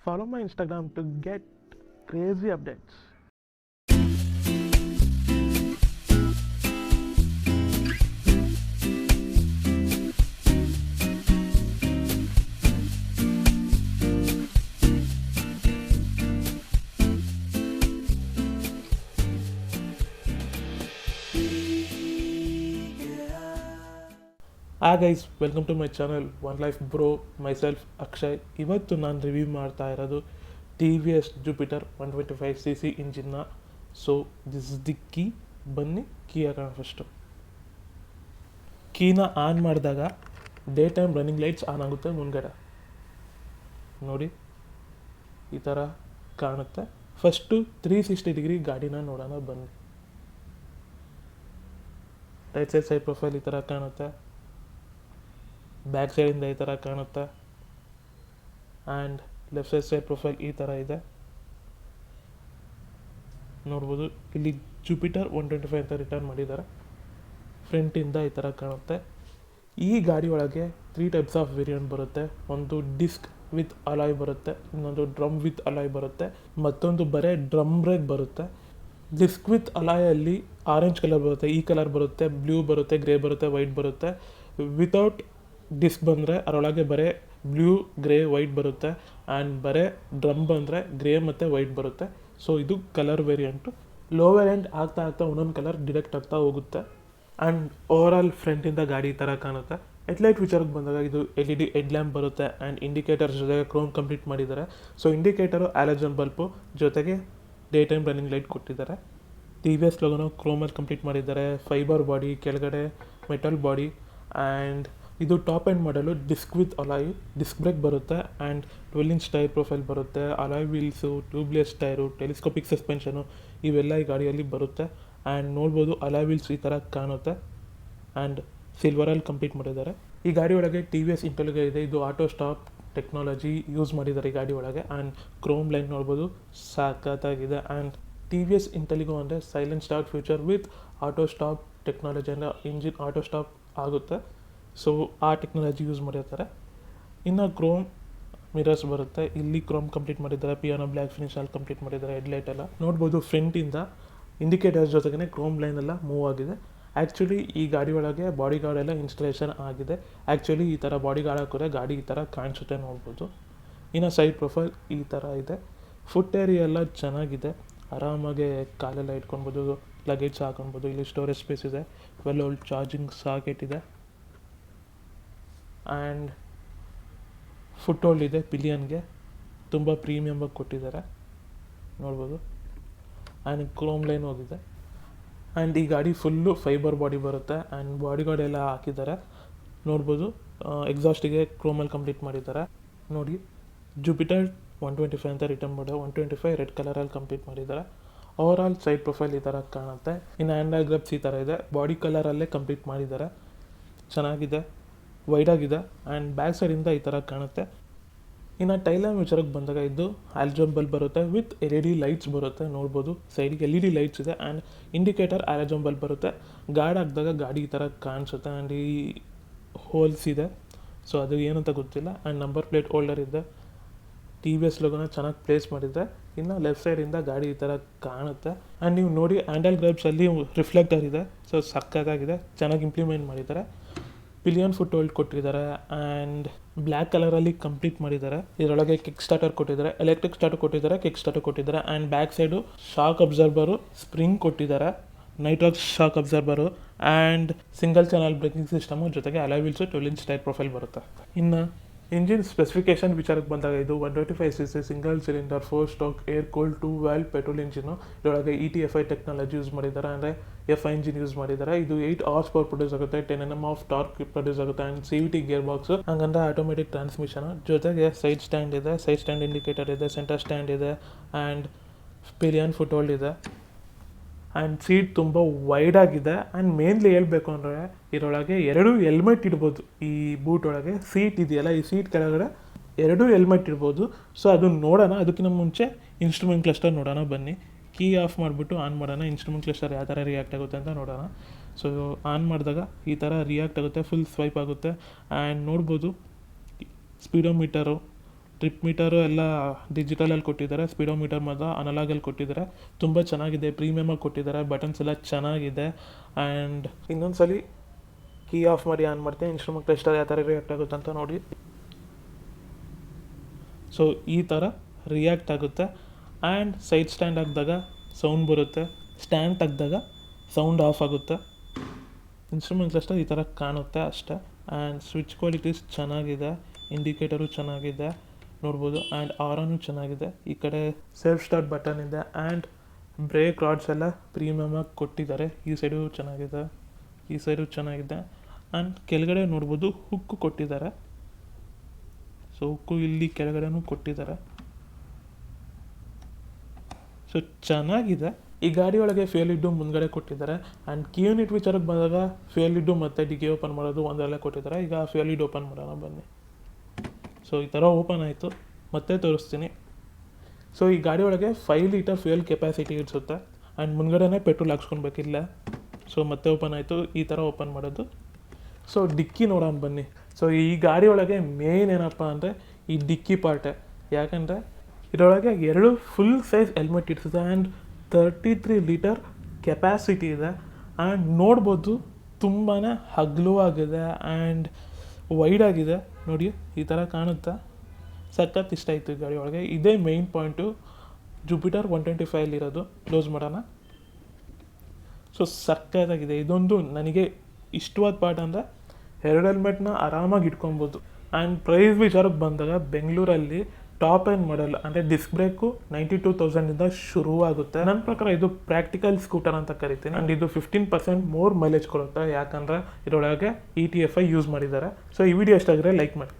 Follow my Instagram to get crazy updates. Guys, welcome to my channel one life bro. Myself Akshay. ಇವತ್ತು ನಾನು review ಮಾಡ್ತಾ ಇರೋದು TVS Jupiter 125cc ಇಂಜಿನ್ನ. So this is the key. ಬನ್ನಿ key ಹಾಕೋಣ. First ಕೀನ on ಮಾಡಿದಾಗ day time running lights on ಆಗುತ್ತೆ. ಮುಂದ್ಗಡೆ ನೋಡಿ ಈ ಥರ ಕಾಣುತ್ತೆ. ಫಸ್ಟು 360 ಡಿಗ್ರಿ ಗಾಡಿನ ನೋಡೋಣ ಬನ್ನಿ. ರೈಟ್ ಸೈಡ್ ಪ್ರೊಫೈಲ್ ಈ ಥರ ಕಾಣುತ್ತೆ. ಬ್ಯಾಕ್ ಸೈಡಿಂದ ಈ ಥರ ಕಾಣುತ್ತೆ. ಆ್ಯಂಡ್ ಲೆಫ್ಟ್ ಸೈಡ್ ಪ್ರೊಫೈಲ್ ಈ ಥರ ಇದೆ ನೋಡ್ಬೋದು. ಇಲ್ಲಿ ಜುಪಿಟರ್ 125 ಅಂತ ರಿಟರ್ನ್ ಮಾಡಿದ್ದಾರೆ. ಫ್ರಂಟಿಂದ ಈ ಥರ ಕಾಣುತ್ತೆ. ಈ ಗಾಡಿ ಒಳಗೆ 3 ಟೈಪ್ಸ್ ಆಫ್ ವೇರಿಯಂಟ್ ಬರುತ್ತೆ. ಒಂದು ಡಿಸ್ಕ್ ವಿತ್ ಅಲಾಯ್ ಬರುತ್ತೆ, ಇನ್ನೊಂದು ಡ್ರಮ್ ವಿತ್ ಅಲಾಯ್ ಬರುತ್ತೆ, ಮತ್ತೊಂದು ಬರೀ ಡ್ರಮ್ ಬ್ರೇಕ್ ಬರುತ್ತೆ. ಡಿಸ್ಕ್ ವಿತ್ ಅಲಾಯಲ್ಲಿ ಆರೆಂಜ್ ಕಲರ್ ಬರುತ್ತೆ, ಈ ಕಲರ್ ಬರುತ್ತೆ, ಬ್ಲೂ ಬರುತ್ತೆ, ಗ್ರೇ ಬರುತ್ತೆ, ವೈಟ್ ಬರುತ್ತೆ. ವಿತೌಟ್ ಡಿಸ್ಕ್ ಬಂದರೆ ಅದರೊಳಗೆ ಬರೀ ಬ್ಲೂ, ಗ್ರೇ, ವೈಟ್ ಬರುತ್ತೆ. ಆ್ಯಂಡ್ ಬರೀ ಡ್ರಮ್ ಬಂದರೆ ಗ್ರೇ ಮತ್ತು ವೈಟ್ ಬರುತ್ತೆ. ಸೊ ಇದು ಕಲರ್ ವೇರಿಯಂಟು. ಲೋ ವೇರಿಯಂಟ್ ಆಗ್ತಾ ಒಂದೊಂದು ಕಲರ್ ಡಿರೆಕ್ಟ್ ಆಗ್ತಾ ಹೋಗುತ್ತೆ. ಆ್ಯಂಡ್ ಓವರಾಲ್ ಫ್ರಂಟಿಂದ ಗಾಡಿ ಈ ಥರ ಕಾಣುತ್ತೆ. ಹೆಡ್ಲೈಟ್ ವಿಚಾರಕ್ಕೆ ಬಂದಾಗ ಇದು LED ಹೆಡ್ ಲ್ಯಾಂಪ್ ಬರುತ್ತೆ. ಆ್ಯಂಡ್ ಇಂಡಿಕೇಟರ್ಸ್ ಜೊತೆಗೆ ಕ್ರೋಮ್ ಕಂಪ್ಲೀಟ್ ಮಾಡಿದ್ದಾರೆ. ಸೊ ಇಂಡಿಕೇಟರು ಹ್ಯಾಲಜನ್ ಬಲ್ಪು ಜೊತೆಗೆ ಡೇ ಟೈಮ್ ರನ್ನಿಂಗ್ ಲೈಟ್ ಕೊಟ್ಟಿದ್ದಾರೆ. TVS ಲೋಗೋನು ಕ್ರೋಮಲ್ಲಿ ಕಂಪ್ಲೀಟ್ ಮಾಡಿದ್ದಾರೆ. ಫೈಬರ್ ಬಾಡಿ, ಕೆಳಗಡೆ ಮೆಟಲ್ ಬಾಡಿ. ಆ್ಯಂಡ್ ಇದು ಟಾಪ್ ಎಂಡ್ ಮಾಡಲು disc with alloy, disc brake ಬರುತ್ತೆ. ಆ್ಯಂಡ್ 12-inch ಟೈರ್ ಪ್ರೊಫೈಲ್ ಬರುತ್ತೆ. Alloy wheels, tubeless tyre, telescopic suspension ಇವೆಲ್ಲ ಈ ಗಾಡಿಯಲ್ಲಿ ಬರುತ್ತೆ. ಆ್ಯಂಡ್ ನೋಡ್ಬೋದು ಅಲಾಯ್ ವೀಲ್ಸ್ ಈ ಥರ ಕಾಣುತ್ತೆ. ಆ್ಯಂಡ್ ಸಿಲ್ವರಲ್ಲಿ ಕಂಪ್ಲೀಟ್ ಮಾಡಿದ್ದಾರೆ. ಈ ಗಾಡಿ ಒಳಗೆ TVS ಇಂಟೆಲಿಗೆ ಇದೆ. ಇದು ಆಟೋ ಸ್ಟಾಪ್ ಟೆಕ್ನಾಲಜಿ ಯೂಸ್ ಮಾಡಿದ್ದಾರೆ ಈ ಗಾಡಿ ಒಳಗೆ. ಆ್ಯಂಡ್ ಕ್ರೋಮ್ ಲೈನ್ ನೋಡ್ಬೋದು, ಸಾಕತ್ತಾಗಿದೆ. ಆ್ಯಂಡ್ TVS ಇಂಟೆಲಿಗೋ ಅಂದರೆ silent start future with auto stop technology, ಅಂದರೆ ಇಂಜಿನ್ ಆಟೋ ಸ್ಟಾಪ್ ಆಗುತ್ತೆ. ಸೊ ಆ ಟೆಕ್ನಾಲಜಿ ಯೂಸ್ ಮಾಡಿರ್ತಾರೆ. ಇನ್ನು ಕ್ರೋಮ್ ಮಿರರ್ಸ್ ಬರುತ್ತೆ. ಇಲ್ಲಿ ಕ್ರೋಮ್ ಕಂಪ್ಲೀಟ್ ಮಾಡಿದ್ದಾರೆ. ಪಿಯಾನೋ ಬ್ಲ್ಯಾಕ್ ಫಿನಿಷಲ್ಲಿ ಕಂಪ್ಲೀಟ್ ಮಾಡಿದ್ದಾರೆ. ಹೆಡ್ಲೈಟ್ ಎಲ್ಲ ನೋಡ್ಬೋದು. ಫ್ರಂಟಿಂದ ಇಂಡಿಕೇಟರ್ಸ್ ಜೊತೆಗೆ ಕ್ರೋಮ್ ಲೈನ್ ಎಲ್ಲ ಮೂವ್ ಆಗಿದೆ. ಆ್ಯಕ್ಚುಲಿ ಈ ಗಾಡಿ ಒಳಗೆ ಬಾಡಿ ಗಾರ್ಡ್ ಎಲ್ಲ ಇನ್ಸ್ಟಾಲೇಷನ್ ಆಗಿದೆ. ಆ್ಯಕ್ಚುಲಿ ಈ ಥರ ಬಾಡಿ ಗಾರ್ಡ್ ಹಾಕಿದ್ರೆ ಗಾಡಿ ಈ ಥರ ಕಾಣಿಸುತ್ತೆ ನೋಡ್ಬೋದು. ಇನ್ನು ಸೈಡ್ ಪ್ರೊಫೈಲ್ ಈ ಥರ ಇದೆ. ಫುಟ್ ಏರಿಯಾ ಎಲ್ಲ ಚೆನ್ನಾಗಿದೆ. ಆರಾಮಾಗೆ ಕಾಲೆಲ್ಲ ಇಟ್ಕೊಳ್ಬೋದು, ಲಗೇಜ್ ಹಾಕೊಳ್ಬೋದು. ಇಲ್ಲಿ ಸ್ಟೋರೇಜ್ ಸ್ಪೇಸ್ ಇದೆ. 12V ಚಾರ್ಜಿಂಗ್ ಸಾಕೆಟ್ ಇದೆ. ಆ್ಯಂಡ್ ಫುಟ್ ಹೋಲ್ಡ್ ಇದೆ ಪಿಲಿಯನ್ಗೆ. ತುಂಬ ಪ್ರೀಮಿಯಮಾಗಿ ಕೊಟ್ಟಿದ್ದಾರೆ ನೋಡ್ಬೋದು. ಆ್ಯಂಡ್ ಕ್ರೋಮ್ ಲೈನ್ ಹೋಗಿದೆ. ಆ್ಯಂಡ್ ಈ ಗಾಡಿ ಫುಲ್ಲು ಫೈಬರ್ ಬಾಡಿ ಬರುತ್ತೆ. ಆ್ಯಂಡ್ ಬಾಡಿ ಗಾರ್ಡ್ ಎಲ್ಲ ಹಾಕಿದ್ದಾರೆ ನೋಡ್ಬೋದು. ಎಕ್ಸಾಸ್ಟಿಗೆ ಕ್ರೋಮಲ್ಲಿ ಕಂಪ್ಲೀಟ್ ಮಾಡಿದ್ದಾರೆ ನೋಡಿ. ಜುಪಿಟರ್ 125 ಅಂತ ರಿಟರ್ನ್ ಮಾಡಿ 125 ರೆಡ್ ಕಲರಲ್ಲಿ ಕಂಪ್ಲೀಟ್ ಮಾಡಿದ್ದಾರೆ. ಓವರಾಲ್ ಸೈಡ್ ಪ್ರೊಫೈಲ್ ಈ ಥರ ಕಾಣುತ್ತೆ. ಇನ್ನು ಹ್ಯಾಂಡಲ್ ಗ್ರಬ್ಸ್ ಈ ಥರ ಇದೆ. ಬಾಡಿ ಕಲರಲ್ಲೇ ಕಂಪ್ಲೀಟ್ ಮಾಡಿದ್ದಾರೆ. ಚೆನ್ನಾಗಿದೆ, ವೈಡಾಗಿದೆ. ಆ್ಯಂಡ್ ಬ್ಯಾಕ್ ಸೈಡಿಂದ ಈ ಥರ ಕಾಣುತ್ತೆ. ಇನ್ನು ಟೈಲ್ ಲ್ಯಾಂಪ್ ವಿಚಾರಕ್ಕೆ ಬಂದಾಗ ಇದು ಹ್ಯಾಲಜನ್ ಬಲ್ಬ್ ಬರುತ್ತೆ ವಿತ್ LED ಲೈಟ್ಸ್ ಬರುತ್ತೆ ನೋಡ್ಬೋದು. ಸೈಡಿಗೆ LED ಲೈಟ್ಸ್ ಇದೆ. ಆ್ಯಂಡ್ ಇಂಡಿಕೇಟರ್ ಹ್ಯಾಲಜನ್ ಬಲ್ಬ್ ಬರುತ್ತೆ. ಗಾರ್ಡ್ ಹಾಕಿದಾಗ ಗಾಡಿ ಈ ಥರ ಕಾಣಿಸುತ್ತೆ. ಆ್ಯಂಡ್ ಈ ಹೋಲ್ಸ್ ಇದೆ. ಸೊ ಅದು ಏನಂತ ಗೊತ್ತಿಲ್ಲ. ಆ್ಯಂಡ್ ನಂಬರ್ ಪ್ಲೇಟ್ ಹೋಲ್ಡರ್ ಇದೆ. TVS ಲೋಗೋನ ಚೆನ್ನಾಗಿ ಪ್ಲೇಸ್ ಮಾಡಿದ್ದೆ. ಇನ್ನು ಲೆಫ್ಟ್ ಸೈಡಿಂದ ಗಾಡಿ ಈ ಥರ ಕಾಣುತ್ತೆ. ಆ್ಯಂಡ್ ನೀವು ನೋಡಿ ಹ್ಯಾಂಡಲ್ ಗ್ರಬ್ಸಲ್ಲಿ ರಿಫ್ಲೆಕ್ಟರ್ ಇದೆ. ಸೊ ಸಕ್ಕತ್ತಾಗಿದೆ, ಚೆನ್ನಾಗಿ ಇಂಪ್ಲಿಮೆಂಟ್ ಮಾಡಿದ್ದಾರೆ. ಪಿಲಿಯನ್ ಫುಟ್ ಹೋಲ್ಡ್ ಕೊಟ್ಟಿದ್ದಾರೆ. ಆ್ಯಂಡ್ ಬ್ಲ್ಯಾಕ್ ಕಲರಲ್ಲಿ ಕಂಪ್ಲೀಟ್ ಮಾಡಿದ್ದಾರೆ. ಇದರೊಳಗೆ ಕಿಕ್ ಸ್ಟಾರ್ಟರ್ ಕೊಟ್ಟಿದ್ದಾರೆ, ಎಲೆಕ್ಟ್ರಿಕ್ ಸ್ಟಾರ್ಟರ್ ಕೊಟ್ಟಿದ್ದಾರೆ, ಕಿಕ್ ಸ್ಟಾರ್ಟರ್ ಕೊಟ್ಟಿದ್ದಾರೆ. And back side shock absorber, spring ಕೊಟ್ಟಿದ್ದಾರೆ, Nitrox shock absorber. And single channel braking system ಜೊತೆಗೆ alloy wheels 12-inch tyre profile ಬರುತ್ತೆ. ಇನ್ನು ಇಂಜಿನ್ ಸ್ಪೆಸಿಫಿಕೇಶನ್ ವಿಚಾರಕ್ಕೆ ಬಂದಾಗ ಇದು 125cc single cylinder 4-stroke air cooled 2-valve petrol engine. ಇದರೊಳಗೆ ETFI technology use ಮಾಡಿದ್ದಾರೆ, ಅಂದರೆ FI ಇಂಜಿನ್ ಯೂಸ್ ಮಾಡಿದ್ದಾರೆ. ಇದು 8 horse power ಪ್ರೊಡ್ಯೂಸ್ ಆಗುತ್ತೆ, 10 Nm ಆಫ್ ಟಾರ್ಕ್ ಪ್ರೊಡ್ಯೂಸ್ ಆಗುತ್ತೆ. ಆ್ಯಂಡ್ CVT Gear Box, ಹಂಗಂದ್ರೆ ಆಟೋಮೆಟಿಕ್ ಟ್ರಾನ್ಸ್ಮಿಷನ್. ಜೊತೆಗೆ ಸೈಡ್ ಸ್ಟ್ಯಾಂಡ್ ಇದೆ, ಸೈಡ್ ಸ್ಟ್ಯಾಂಡ್ ಇಂಡಿಕೇಟರ್ ಇದೆ, ಸೆಂಟರ್ ಸ್ಟ್ಯಾಂಡ್ ಇದೆ. ಆ್ಯಂಡ್ ಪಿಲಿಯನ್ ಫುಟ್ ಹೋಲ್ಡ್ ಇದೆ. ಆ್ಯಂಡ್ ಸೀಟ್ ತುಂಬ ವೈಡಾಗಿದೆ. ಆ್ಯಂಡ್ ಮೇನ್ಲಿ ಹೇಳಬೇಕು ಅಂದರೆ ಇದರೊಳಗೆ 2 ಹೆಲ್ಮೆಟ್ ಇಡ್ಬೋದು. ಈ ಬೂಟ್ ಒಳಗೆ ಸೀಟ್ ಇದೆಯಲ್ಲ, ಈ ಸೀಟ್ ಕೆಳಗಡೆ 2 ಹೆಲ್ಮೆಟ್ ಇಡ್ಬೋದು. ಸೊ ಅದು ನೋಡೋಣ. ಅದಕ್ಕಿಂತ ಮುಂಚೆ ಇನ್ಸ್ಟ್ರೂಮೆಂಟ್ ಕ್ಲಸ್ಟರ್ ನೋಡೋಣ ಬನ್ನಿ. ಕೀ ಆಫ್ ಮಾಡಿಬಿಟ್ಟು ಆನ್ ಮಾಡೋಣ. ಇನ್ಸ್ಟ್ರೂಮೆಂಟ್ ಕ್ಲಸ್ಟರ್ ಯಾವ ಥರ ರಿಯಾಕ್ಟ್ ಆಗುತ್ತೆ ಅಂತ ನೋಡೋಣ. ಸೊ ಆನ್ ಮಾಡಿದಾಗ ಈ ಥರ ರಿಯಾಕ್ಟ್ ಆಗುತ್ತೆ, ಫುಲ್ ಸ್ವೈಪ್ ಆಗುತ್ತೆ. ಆ್ಯಂಡ್ ನೋಡ್ಬೋದು ಸ್ಪೀಡೋಮೀಟರು, ಟ್ರಿಪ್ ಮೀಟರು ಎಲ್ಲ ಡಿಜಿಟಲಲ್ಲಿ ಕೊಟ್ಟಿದ್ದಾರೆ, ಸ್ಪೀಡೋಮೀಟರ್ ಮಾತ್ರ ಅನಲಾಗಲ್ಲಿ ಕೊಟ್ಟಿದ್ದಾರೆ. ತುಂಬ ಚೆನ್ನಾಗಿದೆ, ಪ್ರೀಮಿಯಮಾಗಿ ಕೊಟ್ಟಿದ್ದಾರೆ, ಬಟನ್ಸ್ ಎಲ್ಲ ಚೆನ್ನಾಗಿದೆ. ಆ್ಯಂಡ್ ಇನ್ನೊಂದ್ಸಲಿ ಕೀ ಆಫ್ ಮಾಡಿ ಆನ್ ಮಾಡ್ತೀನಿ, ಇನ್ಸ್ಟ್ರೂಮೆಂಟ್ ಕ್ಲಸ್ಟರ್ ಯಾವ ಥರ ರಿಯಾಕ್ಟ್ ಆಗುತ್ತೆ ಅಂತ ನೋಡಿ. ಸೊ ಈ ಥರ ರಿಯಾಕ್ಟ್ ಆಗುತ್ತೆ. ಆ್ಯಂಡ್ ಸೈಡ್ ಸ್ಟ್ಯಾಂಡ್ ಹಾಕಿದಾಗ ಸೌಂಡ್ ಬರುತ್ತೆ, ಸ್ಟ್ಯಾಂಡ್ ತೆಗ್ದಾಗ ಸೌಂಡ್ ಆಫ್ ಆಗುತ್ತೆ. ಇನ್ಸ್ಟ್ರೂಮೆಂಟ್ ಕ್ಲಸ್ಟರ್ ಈ ಥರ ಕಾಣುತ್ತೆ ಅಷ್ಟೇ. ಆ್ಯಂಡ್ ಸ್ವಿಚ್ ಕ್ವಾಲಿಟೀಸ್ ಚೆನ್ನಾಗಿದೆ, ಇಂಡಿಕೇಟರು ಚೆನ್ನಾಗಿದೆ ನೋಡ್ಬೋದು. ಆ್ಯಂಡ್ ಆರನ್ನು ಚೆನ್ನಾಗಿದೆ. ಈ ಕಡೆ ಸೆಲ್ಫ್ ಸ್ಟಾರ್ಟ್ ಬಟನ್ ಇದೆ. ಆ್ಯಂಡ್ ಬ್ರೇಕ್ ರಾಡ್ಸ್ ಎಲ್ಲ ಪ್ರೀಮಿಯಮಾಗಿ ಕೊಟ್ಟಿದ್ದಾರೆ. ಈ ಸೈಡು ಚೆನ್ನಾಗಿದೆ, ಈ ಸೈಡು ಚೆನ್ನಾಗಿದೆ. ಆ್ಯಂಡ್ ಕೆಳಗಡೆ ನೋಡ್ಬೋದು ಹುಕ್ಕು ಕೊಟ್ಟಿದ್ದಾರೆ. ಸೊ ಹುಕ್ಕು ಇಲ್ಲಿ ಕೆಳಗಡೆನೂ ಕೊಟ್ಟಿದ್ದಾರೆ. ಸೊ ಚೆನ್ನಾಗಿದೆ. ಈ ಗಾಡಿ ಒಳಗೆ ಫ್ಯೂಯಲ್ ಲಿಡ್ಡು ಮುಂದ್ಗಡೆ ಕೊಟ್ಟಿದ್ದಾರೆ. ಆ್ಯಂಡ್ ಕೀ ಯೂನಿಟ್ ವಿಚಾರಕ್ಕೆ ಬಂದಾಗ ಫ್ಯೂಯಲ್ ಲಿಡ್ಡು ಮತ್ತು ಡಿಕ್ಕಿ ಓಪನ್ ಮಾಡೋದು ಒಂದರಲ್ಲೇ ಕೊಟ್ಟಿದ್ದಾರೆ. ಈಗ ಫ್ಯೂಯಲ್ ಲಿಡ್ ಓಪನ್ ಮಾಡೋಣ ಬನ್ನಿ. ಸೊ ಈ ಥರ ಓಪನ್ ಆಯಿತು, ಮತ್ತೆ ತೋರಿಸ್ತೀನಿ. ಸೊ ಈ ಗಾಡಿ ಒಳಗೆ 5 ಲೀಟರ್ ಫ್ಯೂಯಲ್ ಕೆಪಾಸಿಟಿ ಇರಿಸುತ್ತೆ. ಆ್ಯಂಡ್ ಮುಂದ್ಗಡೆನೇ ಪೆಟ್ರೋಲ್ ಹಾಕ್ಸ್ಕೊಬೇಕಿಲ್ಲ. ಸೊ ಮತ್ತೆ ಓಪನ್ ಆಯಿತು, ಈ ಥರ ಓಪನ್ ಮಾಡೋದು. ಸೊ ಡಿಕ್ಕಿ ನೋಡೋಣ ಬನ್ನಿ. ಸೊ ಈ ಗಾಡಿ ಒಳಗೆ ಮೇನ್ ಏನಪ್ಪ ಅಂದರೆ ಈ ಡಿಕ್ಕಿ ಪಾರ್ಟೇ. ಯಾಕಂದರೆ ಇದರೊಳಗೆ 2 ಫುಲ್ ಸೈಜ್ ಹೆಲ್ಮೆಟ್ ಇಡ್ಸುತ್ತೆ. ಆ್ಯಂಡ್ 33 ಲೀಟರ್ ಕೆಪಾಸಿಟಿ ಇದೆ. ಆ್ಯಂಡ್ ನೋಡ್ಬೋದು ತುಂಬಾ ಅಗಲವಾಗಿದೆ ಆ್ಯಂಡ್ ವೈಡ್ ಆಗಿದೆ. ನೋಡಿ ಈ ಥರ ಕಾಣುತ್ತೆ. ಸಖತ್ ಇಷ್ಟ ಆಯಿತು ಈ ಗಾಡಿ ಒಳಗೆ. ಇದೇ ಮೇಯ್ನ್ ಪಾಯಿಂಟು ಜುಪಿಟರ್ 125 ಇರೋದು. ಕ್ಲೋಸ್ ಮಾಡೋಣ. ಸೊ ಸಖತ್ತಾಗಿದೆ. ಇದೊಂದು ನನಗೆ ಇಷ್ಟವಾದ ಪಾರ್ಟ್ ಅಂದರೆ 2 ಹೆಲ್ಮೆಟ್ನ ಆರಾಮಾಗಿ ಇಟ್ಕೊಬೋದು. ಆ್ಯಂಡ್ ಪ್ರೈಸ್ ವಿಚಾರಕ್ಕೆ ಬಂದಾಗ ಬೆಂಗಳೂರಲ್ಲಿ ಟಾಪ್ ಎಂಡ್ ಮಾಡೆಲ್ ಅಂದರೆ ಡಿಸ್ಕ್ ಬ್ರೇಕು 92,000ಇಂದ ಶುರುವಾಗುತ್ತೆ. ನನ್ನ ಪ್ರಕಾರ ಇದು ಪ್ರಾಕ್ಟಿಕಲ್ ಸ್ಕೂಟರ್ ಅಂತ ಕರಿತೀನಿ. ಆ್ಯಂಡ್ ಇದು 15% ಮೋರ್ ಮೈಲೇಜ್ ಕೊಡುತ್ತೆ, ಯಾಕಂದರೆ ಇದರೊಳಗೆ ETFI ಯೂಸ್ ಮಾಡಿದ್ದಾರೆ. ಸೊ ಈ ವಿಡಿಯೋ ಇಷ್ಟ ಆಗಿದ್ರೆ ಲೈಕ್ ಮಾಡಿ.